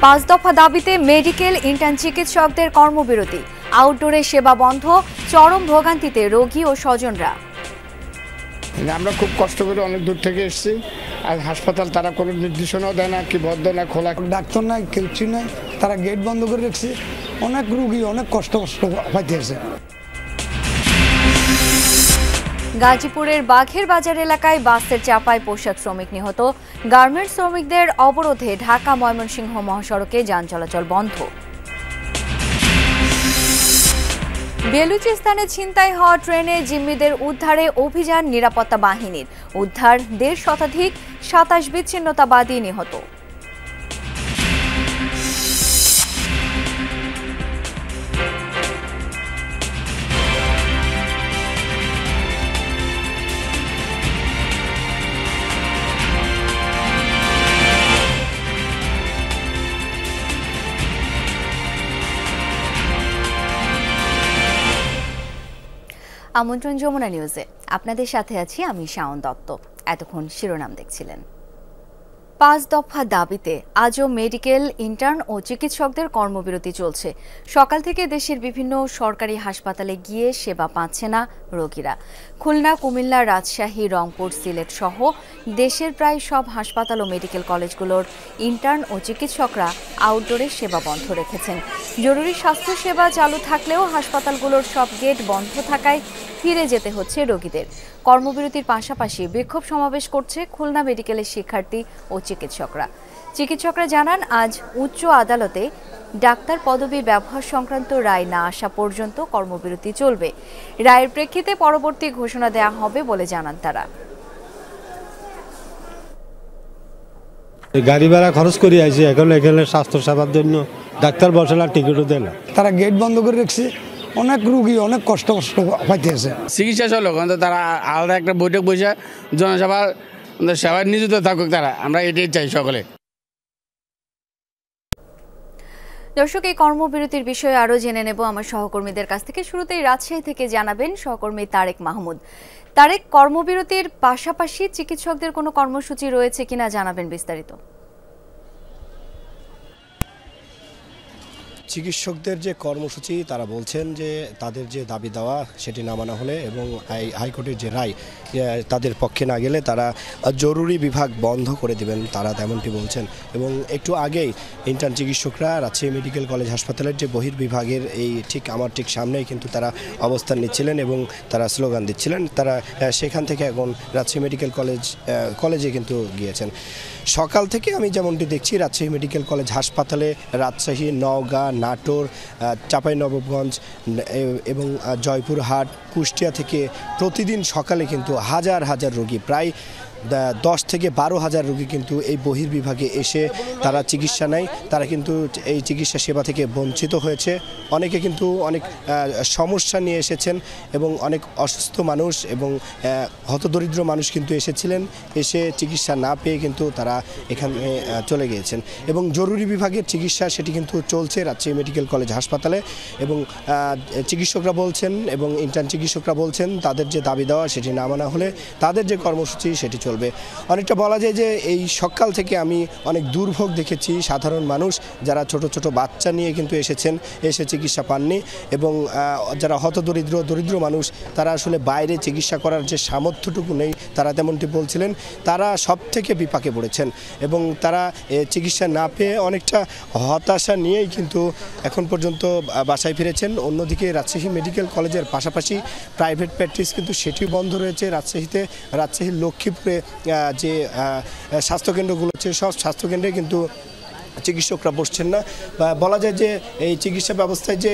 5 দফা দাবিতে medical intern চিকিৎসকদের কর্মবিরতি, আউটডোরে সেবা বন্ধ, চরম ভোগান্তিতে রোগী ও স্বজনরা। আমরা খুব কষ্ট করে অনেক দূর থেকে এসেছি, আর হাসপাতাল তারা কোনো নির্দেশনাও দেয় না, কি বদ্ধ না, খোলা ডাক্তার নাই, কিছু নাই, তারা গেট বন্ধ করে রেখেছে। অনেক রোগী অনেক কষ্ট পাইতেছে। গাজীপুরের বাঘের বাজার এলাকায় বাসের চাপায় পোশাক শ্রমিক নিহত, গার্মেন্টস শ্রমিকদের অবরোধে ঢাকা ময়মনসিংহ মহাসড়কে যান চলাচল বন্ধ। বেলুচিস্তানে ছিনতাই হওয়া ট্রেনে জিম্মিদের উদ্ধারে অভিযান নিরাপত্তা বাহিনীর, উদ্ধার 1.5 শতাধিক, 27 বিচ্ছিন্নতাবাদী নিহত। আমন্ত্রণ যমুনা নিউজে আপনাদের সাথে আছি আমি শাওন দত্ত। এতক্ষণ শিরোনাম দেখছিলেন। 5 দফা দাবিতে আজও মেডিকেল ইন্টার্ন ও চিকিৎসকদের কর্মবিরতি চলছে। সকাল থেকে দেশের বিভিন্ন সরকারি হাসপাতালে গিয়ে সেবা পাচ্ছে না রোগীরা। খুলনা, কুমিল্লা, রাজশাহী, রংপুর, সিলেট সহ দেশের প্রায় সব হাসপাতাল ও মেডিকেল কলেজগুলোর ইন্টার্ন ও চিকিৎসকরা আউটডোরে সেবা বন্ধ রেখেছেন। জরুরি স্বাস্থ্য সেবা চালু থাকলেও হাসপাতালগুলোর সব গেট বন্ধ থাকায় ফিরে যেতে হচ্ছে রোগীদের। কর্মবিরতির পাশাপাশি বিক্ষোভ সমাবেশ করছে খুলনা মেডিকেলের শিক্ষার্থী ও চিকিৎসকরা জানান, আজ উচ্চ আদালতে ডাক্তার পদবীর ব্যবহার সংক্রান্ত রায় না আসা পর্যন্ত কর্মবিরতি চলবে। রায়ের প্রেক্ষিতে পরবর্তী ঘোষণা দেওয়া হবে বলে জানান তারা। গাড়ি ভাড়া খরচ করে আইছি, এখন এখানে স্বাস্থ্য সেবার জন্য ডাক্তার বসে না, টিকিটও দেয় না। তারা গেট বন্ধ করে রেখেছে। অনেক রোগী অনেক কষ্ট পাইতেছে। চিকিৎসা চলো, তারা আলাদা একটা বৈঠক বসে জনসভা সেবায় নিয়োজিত থাকুক তারা, আমরা এটাই চাই সকলে। দর্শক, এই কর্মবিরতির বিষয়ে আরো জেনে নেব আমার সহকর্মীদের কাছ থেকে। শুরুতেই রাজশাহী থেকে জানাবেন সহকর্মী তারেক মাহমুদ। তারেক, কর্মবিরতির পাশাপাশি চিকিৎসকদের কোনো কর্মসূচি রয়েছে কিনা জানাবেন বিস্তারিত। চিকিৎসকদের যে কর্মসূচি, তারা বলছেন যে তাদের যে দাবি দেওয়া সেটি না মানা হলে এবং হাইকোর্টের যে রায় তাদের পক্ষে না গেলে তারা জরুরি বিভাগ বন্ধ করে দেবেন, তারা তেমনটি বলছেন। এবং একটু আগেই ইন্টার্ন চিকিৎসকরা রাজশাহী মেডিকেল কলেজ হাসপাতালের যে বহির্বিভাগের আমার ঠিক সামনেই কিন্তু তারা অবস্থান নিচ্ছিলেন এবং তারা স্লোগান দিচ্ছিলেন। তারা সেখান থেকে এখন রাজশাহী মেডিকেল কলেজে কিন্তু গিয়েছেন। সকাল থেকে আমি যেমনটি দেখছি, রাজশাহী মেডিকেল কলেজ হাসপাতালে রাজশাহী, নওগাঁ, নাটোর, চাঁপাইনবাবগঞ্জ এবং জয়পুরহাট, কুষ্টিয়া থেকে প্রতিদিন সকালে কিন্তু হাজার হাজার রোগী, প্রায় 10 থেকে 12 হাজার রোগী কিন্তু এই বহির্বিভাগে এসে তারা চিকিৎসা নেয়। তারা কিন্তু এই চিকিৎসা সেবা থেকে বঞ্চিত হয়েছে। অনেকে কিন্তু অনেক সমস্যা নিয়ে এসেছেন এবং অনেক অসুস্থ মানুষ এবং হতদরিদ্র মানুষ কিন্তু এসেছিলেন, এসে চিকিৎসা না পেয়ে কিন্তু তারা এখানে চলে গিয়েছেন। এবং জরুরি বিভাগের চিকিৎসা সেটি কিন্তু চলছে রাজশাহী মেডিকেল কলেজ হাসপাতালে। এবং চিকিৎসকরা বলছেন এবং ইন্টার্ন চিকিৎসকরা বলছেন তাদের যে দাবি দেওয়া সেটি না মানা হলে তাদের যে কর্মসূচি সেটি চলবে। অনেকটা বলা যায় যে এই সকাল থেকে আমি অনেক দুর্ভোগ দেখেছি। সাধারণ মানুষ যারা ছোট ছোট বাচ্চা নিয়ে কিন্তু এসে চিকিৎসা পাননি এবং যারা দরিদ্র মানুষ, তারা আসলে বাইরে চিকিৎসা করার যে সামর্থ্যটুকু নেই, তারা তেমনটি বলছিলেন। তারা সব থেকে বিপাকে পড়েছেন এবং তারা চিকিৎসা না পেয়ে অনেকটা হতাশা নিয়েই কিন্তু এখন পর্যন্ত বাসায় ফিরেছেন। অন্যদিকে রাজশাহী মেডিকেল কলেজের পাশাপাশি প্রাইভেট প্র্যাকটিস কিন্তু সেটিও বন্ধ রয়েছে। রাজশাহীর লক্ষ্মীপুরে যে স্বাস্থ্যকেন্দ্রগুলো আছে, সব স্বাস্থ্যকেন্দ্রে কিন্তু চিকিৎসকরা বসছেন না। বলা যায় যে এই চিকিৎসা ব্যবস্থায় যে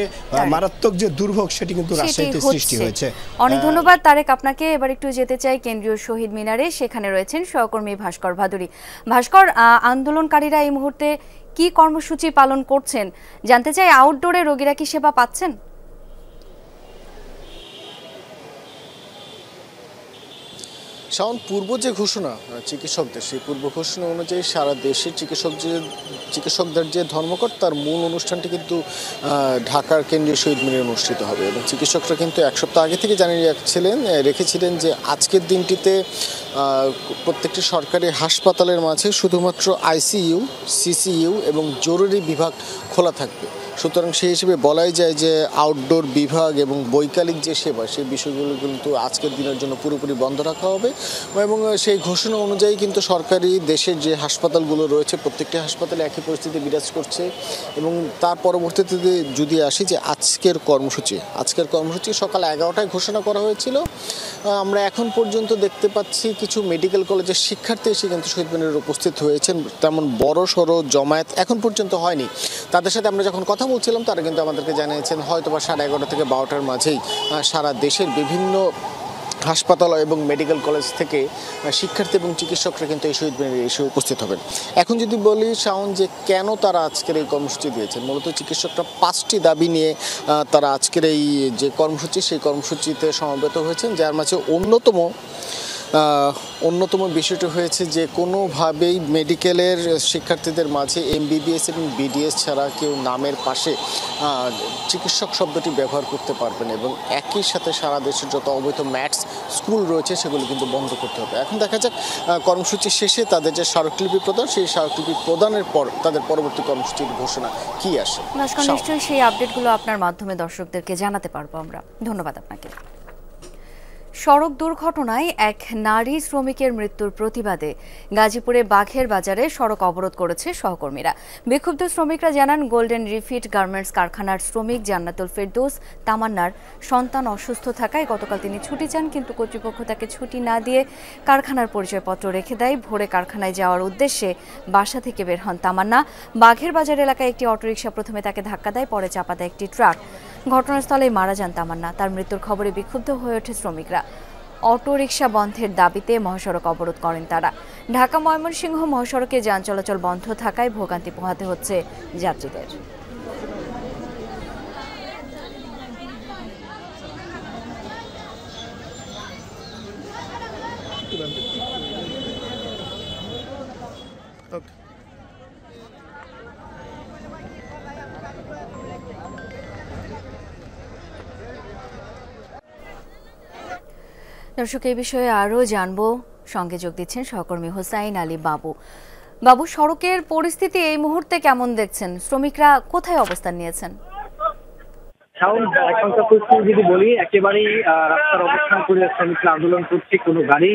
মারাত্মক যে দুর্ভোগ সেটি কিন্তু রাজশাহীতে সৃষ্টি হয়েছে। অনেক ধন্যবাদ তারেক আপনাকে। এবার একটু যেতে চাই কেন্দ্রীয় শহীদ মিনারে, সেখানে রয়েছেন সহকর্মী ভাস্কর ভাদুরী। ভাস্কর, আন্দোলনকারীরা এই মুহূর্তে কি কর্মসূচি পালন করছেন জানতে চাই। আউটডোরে রোগীরা কি সেবা পাচ্ছেন? শাওন, পূর্ব যে ঘোষণা চিকিৎসকদের, সেই পূর্ব ঘোষণা অনুযায়ী সারা দেশের চিকিৎসকদের যে ধর্মঘট, তার মূল অনুষ্ঠানটি কিন্তু ঢাকার কেন্দ্রীয় শহীদ মিনারে অনুষ্ঠিত হবে। এবং চিকিৎসকরা কিন্তু এক সপ্তাহ আগে থেকে জানিয়ে রেখেছিলেন যে আজকের দিনটিতে প্রত্যেকটি সরকারি হাসপাতালের মাঝে শুধুমাত্র আইসিইউ, সিসিইউ এবং জরুরি বিভাগ খোলা থাকবে। সুতরাং সেই হিসেবে বলাই যায় যে আউটডোর বিভাগ এবং বৈকালিক যে সেবা সেই বিষয়গুলো কিন্তু আজকের দিনের জন্য পুরোপুরি বন্ধ রাখা হবে এবং সেই ঘোষণা অনুযায়ী কিন্তু সরকারি দেশের যে হাসপাতালগুলো রয়েছে প্রত্যেকটি হাসপাতালে একই পরিস্থিতি বিরাজ করছে। এবং তার পরবর্তীতে যদি আসি যে আজকের কর্মসূচি সকাল 11টায় ঘোষণা করা হয়েছিল। আমরা এখন পর্যন্ত দেখতে পাচ্ছি কিছু মেডিকেল কলেজের শিক্ষার্থী এসে কিন্তু শহীদ মিনারে উপস্থিত হয়েছেন, তেমন বড় সড়ো জমায়েত এখন পর্যন্ত হয়নি। তাদের সাথে আমরা যখন কথা বলছিলাম তারা কিন্তু আমাদেরকে জানিয়েছেন হয়তো বা 11:30 থেকে 12টার মাঝেই সারা দেশের বিভিন্ন হাসপাতাল এবং মেডিকেল কলেজ থেকে শিক্ষার্থী এবং চিকিৎসকরা কিন্তু এই শহীদ মিনারে এসে উপস্থিত হবেন। এখন যদি বলি শাওন যে কেন তারা আজকের এই কর্মসূচি দিয়েছেন, মূলত চিকিৎসকরা 5টি দাবি নিয়ে তারা আজকের এই যে কর্মসূচি সেই কর্মসূচিতে সমবেত হয়েছেন, যার মাঝে অন্যতম বিষয়টি হয়েছে যে কোনোভাবেই মেডিকেলের শিক্ষার্থীদের মাঝে এমবিবিএস এবং বিডিএস ছাড়া কেউ নামের পাশে চিকিৎসক শব্দটি ব্যবহার করতে পারবেন এবং একই সাথে সারা দেশের যত অবৈধ ম্যাথস স্কুল রয়েছে সেগুলো কিন্তু বন্ধ করতে হবে। এখন দেখা যাক কর্মসূচি শেষে তাদের যে স্মারকলিপি প্রদান সেই স্মারকলিপি প্রদানের পর তাদের পরবর্তী কর্মসূচির ঘোষণা কি আসে। নিশ্চয়ই সেই আপডেটগুলো আপনার মাধ্যমে দর্শকদেরকে জানাতে পারবো আমরা। ধন্যবাদ আপনাকে। সড়ক দুর্ঘটনায় এক নারী শ্রমিকের মৃত্যুর প্রতিবাদে গাজীপুরে বাঘের বাজারে সড়ক অবরোধ করেছে সহকর্মীরা। বিক্ষুব্ধ শ্রমিকরা জানান গোল্ডেন রিফিট গার্মেন্টস কারখানার শ্রমিক জান্নাতুল ফেরদৌস তামান্নার সন্তান অসুস্থ থাকায় গতকাল তিনি ছুটি চান, কিন্তু কর্তৃপক্ষ তাকে ছুটি না দিয়ে কারখানার পরিচয়পত্র রেখে দেয়। ভোরে কারখানায় যাওয়ার উদ্দেশ্যে বাসা থেকে বের হন তামান্না। বাঘের বাজার এলাকায় একটি অটোরিকশা প্রথমে তাকে ধাক্কা দেয়, পরে চাপা দেয় একটি ট্রাক। ঘটনাস্থলেই মারা যান তামান্না। তার মৃত্যুর খবরে বিক্ষুব্ধ হয়ে ওঠে শ্রমিকরা। অটোরিকশা বন্ধের দাবিতে মহাসড়ক অবরোধ করেন তারা। ঢাকা ময়মনসিংহ মহাসড়কে যান চলাচল বন্ধ থাকায় ভোগান্তি পোহাতে হচ্ছে যাত্রীদের। দর্শক, এই বিষয়ে আরও জানবো, সঙ্গে যোগ দিচ্ছেন সহকর্মী হোসাইন আলী বাবু। সড়কের পরিস্থিতি এই মুহূর্তে কেমন দেখছেন? শ্রমিকরা কোথায় অবস্থান নিয়েছেন? এখনকার পরিস্থিতি যদি বলি, একেবারেই রাস্তার অবস্থান করে শ্রমিকরা আন্দোলন করছে, কোনো গাড়ি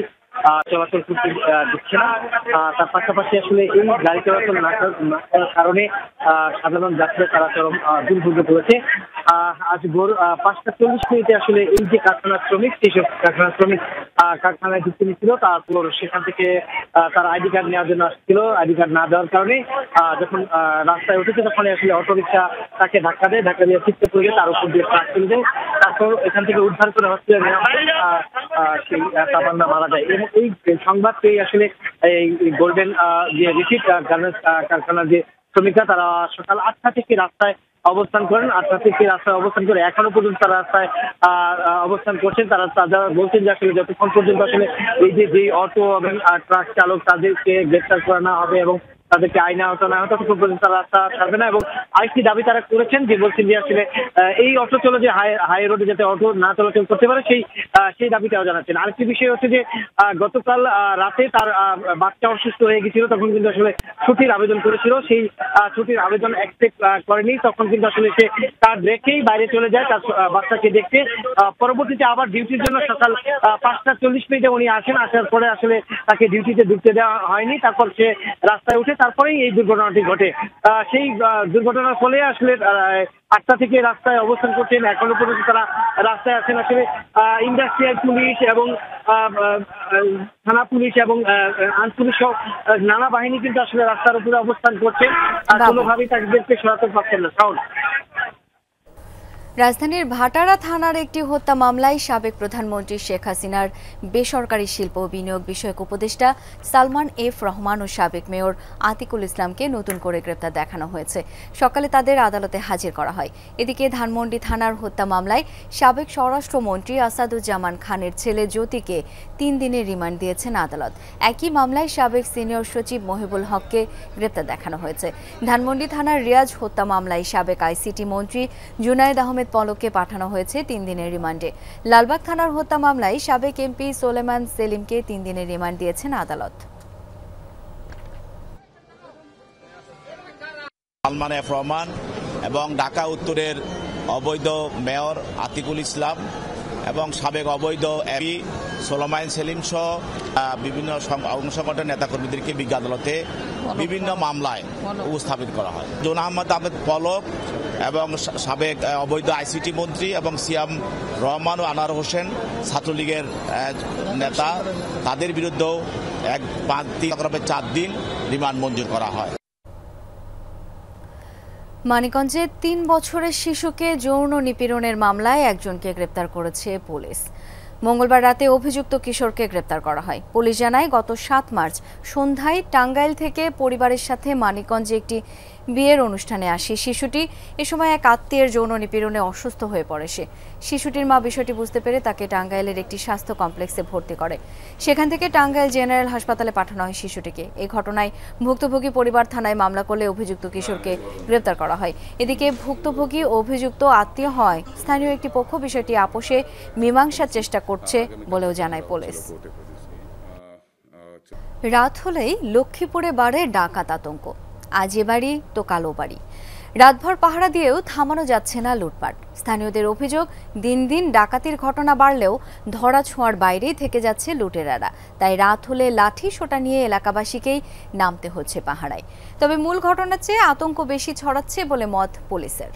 চলাচল করতে দিচ্ছে না। তার পাশাপাশি আসলে এই গাড়ি চলাচল না করার কারণে সাধারণ যাত্রীরা তারা চরম দুর্ভোগে পড়েছে। আজ ভোর 5:40 আসলে এই যে কারখানার শ্রমিক, সেইসব কারখানার শ্রমিক কারখানায় ঢুকতে নিচ্ছিল, তারপর সেখান থেকে তারা আইডি কার্ড নেওয়ার জন্য আসছিল। আইডি কার্ড না দেওয়ার কারণে যখন রাস্তায় উঠেছে তখন আসলে অটোরিকশা তাকে ধাক্কা দিয়ে ছিটকে পড়ে গিয়ে তার উপর দিয়ে ট্রাক চলে যায়। তারপর এখান থেকে উদ্ধার করে হসপিটালে নেওয়া হয়, সেই তামান্না মারা যায়। এবং এই সংবাদ পেয়ে আসলে এই গোল্ডেন যে রিফিট গার্মেন্টস কারখানার যে শ্রমিকরা তারা সকাল 8টা থেকে রাস্তায় অবস্থান করেন। 8টা থেকে রাস্তায় অবস্থান করে এখনো পর্যন্ত তারা রাস্তায় অবস্থান করছেন। তারা বলছেন যে আসলে যতক্ষণ পর্যন্ত আসলে এই যে অটো এবং ট্রাক চালক তাদেরকে গ্রেফতার করা না হবে এবং তাদেরকে আইনে আওতা না হয় ততক্ষণ পর্যন্ত তারা রাস্তা ছাড়বে না। এবং আরেকটি দাবি তারা করেছেন যে বলছেন যে আসলে এই অটো চলে যে হাই রোডে যাতে অটো না চলাচল করতে পারে সেই দাবিটাও জানাচ্ছেন। আরেকটি বিষয় হচ্ছে যে গতকাল রাতে তার বাচ্চা অসুস্থ হয়ে গেছিল, তখন কিন্তু আসলে ছুটির আবেদন করেছিল। সেই ছুটির আবেদন অ্যাকসেপ্ট করেনি, তখন কিন্তু আসলে সে তার রেখেই বাইরে চলে যায় তার বাচ্চাকে দেখতে। পরবর্তীতে আবার ডিউটির জন্য সকাল 5:40 উনি আসেন। আসার পরে আসলে তাকে ডিউটিতে ঢুকতে দেওয়া হয়নি। তারপর সে রাস্তায় উঠে তারপরেই এই দুর্ঘটনাটি ঘটে। সেই দুর্ঘটনার ফলে আসলে 8টা থেকে রাস্তায় অবস্থান করছেন। এখনো পর্যন্ত তারা রাস্তায় আছেন। আসলে ইন্ডাস্ট্রিয়াল পুলিশ এবং থানা পুলিশ এবং আইন পুলিশ সহ নানা বাহিনী কিন্তু আসলে রাস্তার উপরে অবস্থান করছেন, কোনোভাবেই তাদেরকে সরাতে পারছেন না। রাজধানীর ভাটারা থানার একটি হত্যা মামলায় সাবেক প্রধানমন্ত্রী শেখ হাসিনার বেসরকারি শিল্প বিনিয়োগ বিষয়ক উপদেষ্টা সালমান এফ রহমান ও সাবেক মেয়র আতিকুল ইসলামকে নতুন করে গ্রেপ্তার দেখানো হয়েছে। সকালে তাদের আদালতে হাজির করা হয়। এদিকে ধানমন্ডি থানার হত্যা মামলায় সাবেক স্বরাষ্ট্রমন্ত্রী আসাদুজ্জামান খানের ছেলে জ্যোতিকে 3 দিনের রিমান্ড দিয়েছেন আদালত। একই মামলায় সাবেক সিনিয়র সচিব মহিবুল হককে গ্রেপ্তার দেখানো হয়েছে। ধানমন্ডি থানার রিয়াজ হত্যা মামলায় সাবেক আইসিটি মন্ত্রী জুনায়েদ আহমেদ পলককে পাঠানো হয়েছে 3 দিনের রিমান্ডে। লালবাগ থানার হত্যা মামলায় সাবেক এমপি সোলেমান সেলিমকে 3 দিনের রিমান্ড দিয়েছেন আদালত। সালমান এফ রহমান এবং ঢাকা উত্তরের অবৈধ মেয়র আতিকুল ইসলাম এবং সাবেক অবৈধ এমপি সোলেমান সেলিম সহ বিভিন্ন সংগঠন নেতাকর্মীদেরকে বিজ্ঞ আদালতে বিভিন্ন মামলায় উপস্থাপিত করা হয়। জোন আহমেদ পলক এবং সাবেক অবৈধ আইসিটি মন্ত্রী এবং সিয়াম রহমান ও আনোয়ার হোসেন ছাত্রলীগের নেতা, তাদের বিরুদ্ধেও 4 দিন রিমান্ড মঞ্জুর করা হয়। মানিকগঞ্জে 3 বছরের শিশুকে যৌন নিপীড়নের মামলায় একজনকে গ্রেপ্তার করেছে পুলিশ। মঙ্গলবার রাতে অভিযুক্ত কিশোরকে গ্রেপ্তার করা হয়। পুলিশ জানায় গত 7 মার্চ সন্ধ্যায় টাঙ্গাইল থেকে পরিবারের সাথে মানিকগঞ্জে একটি বিয়ের অনুষ্ঠানে আসে শিশুটি। এ সময় এক আত্মীয়ের যৌন নিপীড়নে অসুস্থ হয়ে পড়ে সে। শিশুটির মা বিষয়টি বুঝতে পেরে তাকে টাঙ্গাইলের একটি স্বাস্থ্য কমপ্লেক্সে ভর্তি করে। সেখান থেকে টাঙ্গাইল জেনারেল হাসপাতালে পাঠানো হয় শিশুটিকে। এই ঘটনায় ভুক্তভোগী পরিবার থানায় মামলা করলে অভিযুক্ত কিশোরকে গ্রেপ্তার করা হয়। এদিকে ভুক্তভোগী অভিযুক্ত আত্মীয় হয় স্থানীয় একটি পক্ষ বিষয়টি আপোষে মীমাংসার চেষ্টা করছে বলেও জানায় পুলিশ। রাত হলেই লক্ষ্মীপুরে বাড়ে ডাকাত আতঙ্ক। আজ এ বাড়ি তো কালো বাড়ি। রাতভর পাহারা দিয়েও থামানো যাচ্ছে না লুটপাট। স্থানীয়দের অভিযোগ, দিন দিন ডাকাতির ঘটনা বাড়লেও ধরা ছোঁয়ার বাইরেই থেকে যাচ্ছে লুটেরারা। তাই রাত হলে লাঠি সোটা নিয়ে এলাকাবাসীকেই নামতে হচ্ছে পাহারায়। তবে মূল ঘটনার চেয়ে আতঙ্ক বেশি ছড়াচ্ছে বলে মত পুলিশের।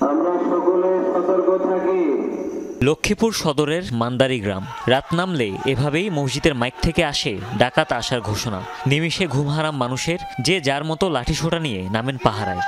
আমরা সকলে সতর্ক থাকি। লক্ষ্মীপুর সদরের মান্দারি গ্রাম। রাত নামলে এভাবেই মসজিদের মাইক থেকে আসে ডাকাত আসার ঘোষণা। নিমিষে ঘুমহারাম মানুষের যে যার মতো লাঠিসোঁটা নিয়ে নামেন পাহারায়।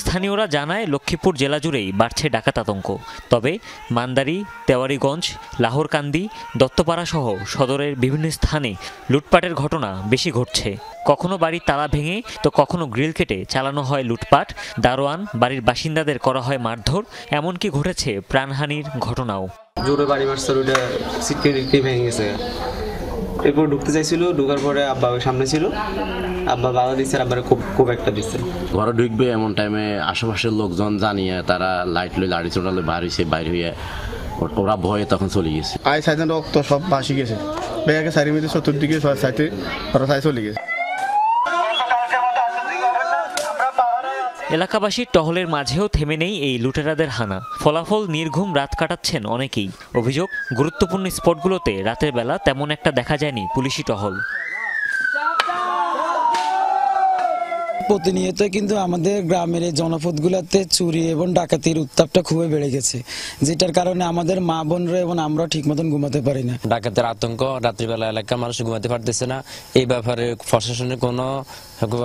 স্থানীয়রা জানায় লক্ষ্মীপুর জেলা জুড়েই বাড়ছে ডাকাত আতঙ্ক। তবে মান্দারি, তেওয়ারীগঞ্জ, লাহোরকান্দি, দত্তপাড়া সহ সদরের বিভিন্ন স্থানে লুটপাটের ঘটনা বেশি ঘটছে। কখনো বাড়ির তালা ভেঙে তো কখনো গ্রিল কেটে চালানো হয় লুটপাট। দারোয়ান, বাড়ির বাসিন্দাদের করা হয় মারধর। এমনকি ঘটেছে প্রাণহানির ঘটনাও। জোরে বাড়ি মারছে, ওইটা সিটকে ভেঙে গেছে। এরপর ঢুকতে চাইছিল, ঢুকার পরে আব্বা সামনে ছিল, আব্বা বাধা দিচ্ছে, আব্বার খুব একটা দিচ্ছে। ঘরে ঢুকবে এমন টাইমে আশেপাশের লোকজন জানিয়ে তারা লাইট লই লাড়ি চড়ালে বাইর হয়ে ওরা ভয়ে তখন চলে গেছে। সাইডে রক্ত সব ভাসি গেছে, ব্যাগে সাইডের মধ্যে চতুর্দিকে সাইডে ওরা সাইড চলে গেছে। এলাকাবাসীর টহলের মাঝেও থেমে নেই এই লুটেরাদের হানা। ফলাফল নির্ঘুম রাত কাটাচ্ছেন অনেকেই। অভিযোগ, গুরুত্বপূর্ণ স্পটগুলোতে রাতের বেলা তেমন একটা দেখা যায়নি পুলিশি টহল। প্রতিনিয়ত কিন্তু আমাদের গ্রামের এই জনপদগুলোতে চুরি এবং ডাকাতির উত্তাপটা খুবই বেড়ে গেছে, যেটার কারণে আমাদের মা বোনরা এবং আমরা ঠিক মতন ঘুমাতে পারি না। ডাকাতের আতঙ্ক, রাত্রিবেলা এলাকার মানুষ ঘুমাতে পারতেছে না। এই ব্যাপারে প্রশাসনের কোনো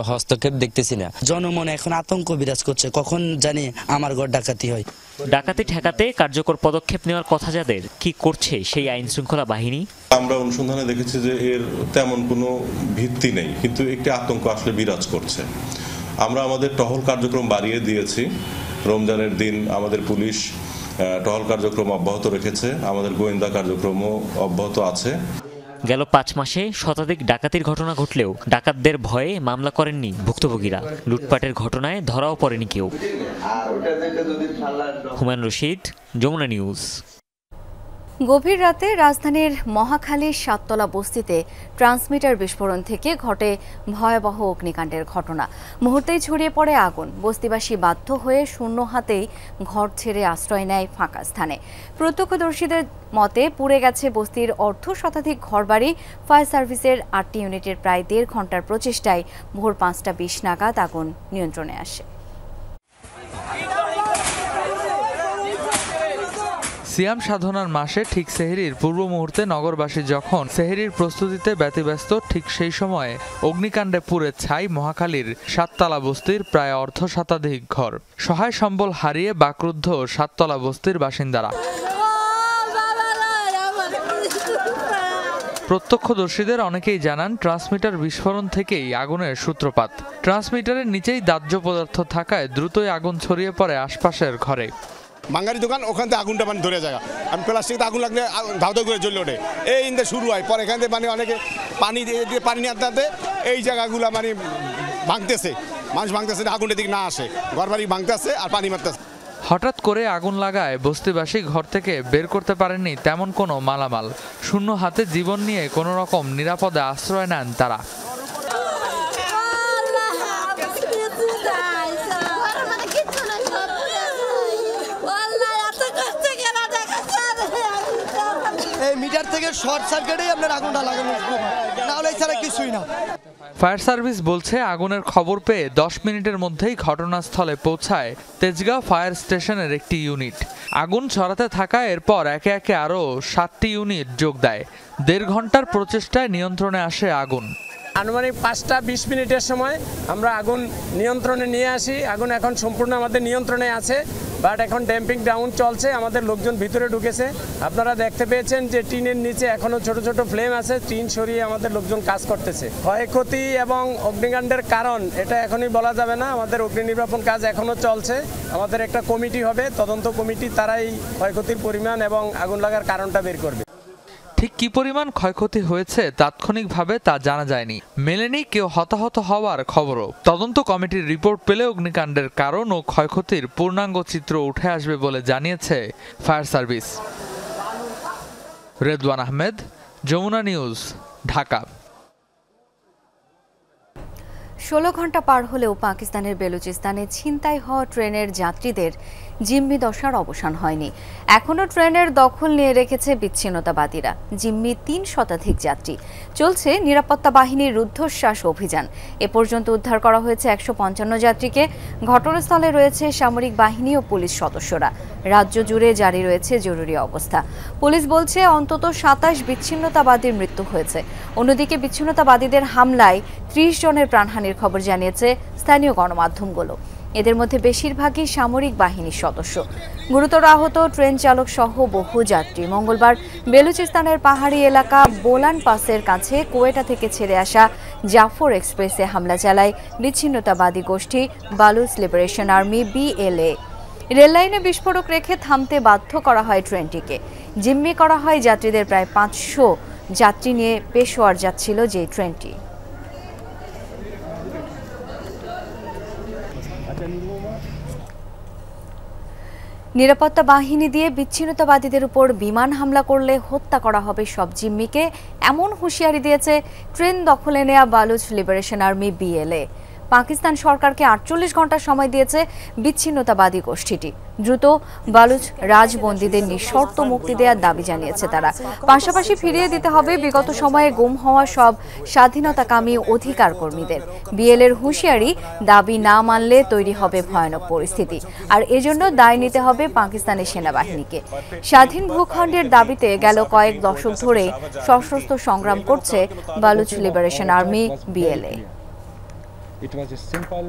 হস্তক্ষেপ দেখতেছি না। জনমনে এখন আতঙ্ক বিরাজ করছে, কখন জানি আমার ঘর ডাকাতি হয়। ডাকাতি ঠেকাতে কার্যকর পদক্ষেপ নেওয়ার কথা যাদের, কি করছে সেই আইন শৃঙ্খলা বাহিনী? আমরা অনুসন্ধানে দেখেছি যে এর তেমন কোনো ভিত্তি নেই, কিন্তু একটি আতঙ্ক আসলে বিরাজ করছে। আমরা আমাদের টহল কার্যক্রম বাড়িয়ে দিয়েছি। রমজানের দিন আমাদের পুলিশ টহল কার্যক্রম অব্যাহত রেখেছে, আমাদের গোয়েন্দা কার্যক্রমও অব্যাহত আছে। গেল 5 মাসে শতাধিক ডাকাতির ঘটনা ঘটলেও ডাকাতদের ভয়ে মামলা করেননি ভুক্তভোগীরা। লুটপাটের ঘটনায় ধরাও পড়েনি কেউ। হুমায়ুন রশিদ, যমুনা নিউজ। গভীর রাতে রাজধানীর মহাখালীর 7তলা বস্তিতে ট্রান্সমিটার বিস্ফোরণ থেকে ঘটে ভয়াবহ অগ্নিকাণ্ডের ঘটনা। মুহূর্তেই ছড়িয়ে পড়ে আগুন। বস্তিবাসী বাধ্য হয়ে শূন্য হাতেই ঘর ছেড়ে আশ্রয় নেয় ফাঁকা স্থানে। প্রত্যক্ষদর্শীদের মতে পুড়ে গেছে বস্তির অর্ধশতাধিক ঘরবাড়ি। ফায়ার সার্ভিসের 8টি ইউনিটের প্রায় 1.5 ঘন্টার প্রচেষ্টায় ভোর 5টা 20 নাগাদ আগুন নিয়ন্ত্রণে আসে। সিয়াম সাধনার মাসে ঠিক সেহরির পূর্ব মুহূর্তে নগরবাসী যখন সেহরির প্রস্তুতিতে ব্যতিব্যস্ত, ঠিক সেই সময়ে অগ্নিকাণ্ডে পুড়ে ছাই মহাখালীর 7তলা বস্তির প্রায় অর্ধশতাধিক ঘর। সহায় সম্বল হারিয়ে বাকরুদ্ধ 7তলা বস্তির বাসিন্দারা। প্রত্যক্ষদর্শীদের অনেকেই জানান ট্রান্সমিটার বিস্ফোরণ থেকেই আগুনের সূত্রপাত। ট্রান্সমিটারের নিচেই দাহ্য পদার্থ থাকায় দ্রুতই আগুন ছড়িয়ে পড়ে আশপাশের ঘরে। বাঙালি দোকান ওখান থেকে আগুনটা মানে ধরে যায়। আমি প্লাস্টিক আগুন লাগলে ধাউ ধাউ করে জ্বলে ওঠে, এই ইন্দে শুরু হয়। পরে এখান থেকে মানে অনেকে পানি দিয়ে পানি নিয়ে আনতে এই জায়গাগুলো মানে ভাঙতেছে, মানুষ ভাঙতেছে, আগুনের দিকে না আসে, ঘর বাড়ি ভাঙতেছে আর পানি মারতেছে। হঠাৎ করে আগুন লাগায় বস্তিবাসী ঘর থেকে বের করতে পারেননি তেমন কোনো মালামাল। শূন্য হাতে জীবন নিয়ে কোনো রকম নিরাপদে আশ্রয় নেন তারা। এই মিটার থেকে শর্ট সার্কিটেই আপনার আগুনটা লাগানো, না হলে এছাড়া কিছুই না। ফায়ার সার্ভিস বলছে আগুনের খবর পেয়ে 10 মিনিটের মধ্যেই ঘটনাস্থলে পৌঁছায় তেজগাঁও ফায়ার স্টেশনের একটি ইউনিট। আগুন ছড়াতে থাকায় এরপর একে একে আরও 7টি ইউনিট যোগ দেয়। 1.5 ঘন্টার প্রচেষ্টায় নিয়ন্ত্রণে আসে আগুন। আনুমানিক 5টা 20 মিনিটের সময় আমরা আগুন নিয়ন্ত্রণে নিয়ে আসি। আগুন এখন সম্পূর্ণ আমাদের নিয়ন্ত্রণে আছে, বাট এখন ড্যাম্পিং ডাউন চলছে, আমাদের লোকজন ভিতরে ঢুকেছে। আপনারা দেখতে পেয়েছেন যে টিনের নিচে এখনো ছোট ছোট ফ্লেম আছে, টিন সরিয়ে আমাদের লোকজন কাজ করতেছে। ক্ষয়ক্ষতি এবং অগ্নিকাণ্ডের কারণ এটা এখনই বলা যাবে না, আমাদের অগ্নি নির্বাপন কাজ এখনো চলছে। আমাদের একটা কমিটি হবে, তদন্ত কমিটি, তারাই ক্ষয়ক্ষতির পরিমাণ এবং আগুন লাগার কারণটা বের করবে। ঠিক কি পরিমাণ ক্ষয়ক্ষতি হয়েছে তাৎক্ষণিকভাবে তা জানা যায়নি, মেলেনি কেউ হতাহত হওয়ার খবরও। তদন্ত কমিটির রিপোর্ট পেলে অগ্নিকাণ্ডের কারণ ও ক্ষয়ক্ষতির পূর্ণাঙ্গ চিত্র উঠে আসবে বলে জানিয়েছে fire service. Redwan Ahmed, Jamuna news, Dhaka. 16 ঘন্টা পার হলেও পাকিস্তানের বেলুচিস্তানে ছিনতাই হওয়া ট্রেনের যাত্রীদের জিম্মি দশার অবসান হয়নি। এখনও ট্রেনের দখল নিয়ে রেখেছে বিচ্ছিন্নতাবাদীরা। জিম্মি 3 শতাধিক যাত্রী। চলছে নিরাপত্তা বাহিনীর রুদ্ধশ্বাস অভিযান। এ পর্যন্ত উদ্ধার করা হয়েছে 155 যাত্রীকে। ঘটনাস্থলে রয়েছে সামরিক বাহিনী ও পুলিশ সদস্যরা। রাজ্য জুড়ে জারি রয়েছে জরুরি অবস্থা। পুলিশ বলছে অন্তত 27 বিচ্ছিন্নতাবাদীর মৃত্যু হয়েছে। অন্যদিকে বিচ্ছিন্নতাবাদীদের হামলায় 30 জনের প্রাণহানির খবর জানিয়েছে স্থানীয় গণমাধ্যমগুলো। এদের মধ্যে বেশিরভাগই সামরিক বাহিনীর সদস্য। গুরুতর আহত ট্রেন চালক সহ বহু যাত্রী। মঙ্গলবার বেলুচিস্তানের পাহাড়ি এলাকা বোলান পাসের কাছে কোয়েটা থেকে ছেড়ে আসা জাফর এক্সপ্রেসে হামলা চালায় বিচ্ছিন্নতাবাদী গোষ্ঠী বালুচ লিবারেশন আর্মি BLA। রেললাইনে বিস্ফোরক রেখে থামতে বাধ্য করা হয় ট্রেনটিকে। জিম্মি করা হয় যাত্রীদের। প্রায় 500 যাত্রী নিয়ে পেশোয়ার যাচ্ছিল যে ট্রেনটি। নিরাপত্তা বাহিনী দিয়ে বিচ্ছিন্নতাবাদীদের উপর বিমান হামলা করলে হত্যা করা হবে সব জিম্মিকে, এমন হুঁশিয়ারি দিয়েছে ট্রেন দখলে নেয়া Baloch liberation army BLA। Pakistan সরকারকে 48 ঘন্টা সময় দিয়েছে বিচ্ছিন্নতাবাদী গোষ্ঠীটি। দ্রুত বালুচ রাজবন্দীদের নিঃশর্ত মুক্তি দেওয়ার দাবি জানিয়েছে তারা। পাশাপাশি ফিরিয়ে দিতে হবে বিগত সময়ে গুম হওয়া সব স্বাধীনতাকামী অধিকার কর্মীদের। BLA-র হুঁশিয়ারি, দাবি না মানলে তৈরি হবে ভয়ানক পরিস্থিতি, আর এজন্য দায় নিতে হবে পাকিস্তানের সেনাবাহিনীকে। স্বাধীন ভূখণ্ডের দাবিতে গেল কয়েক দশক ধরে সশস্ত্র সংগ্রাম করছে Baloch liberation army BLA। It was a simple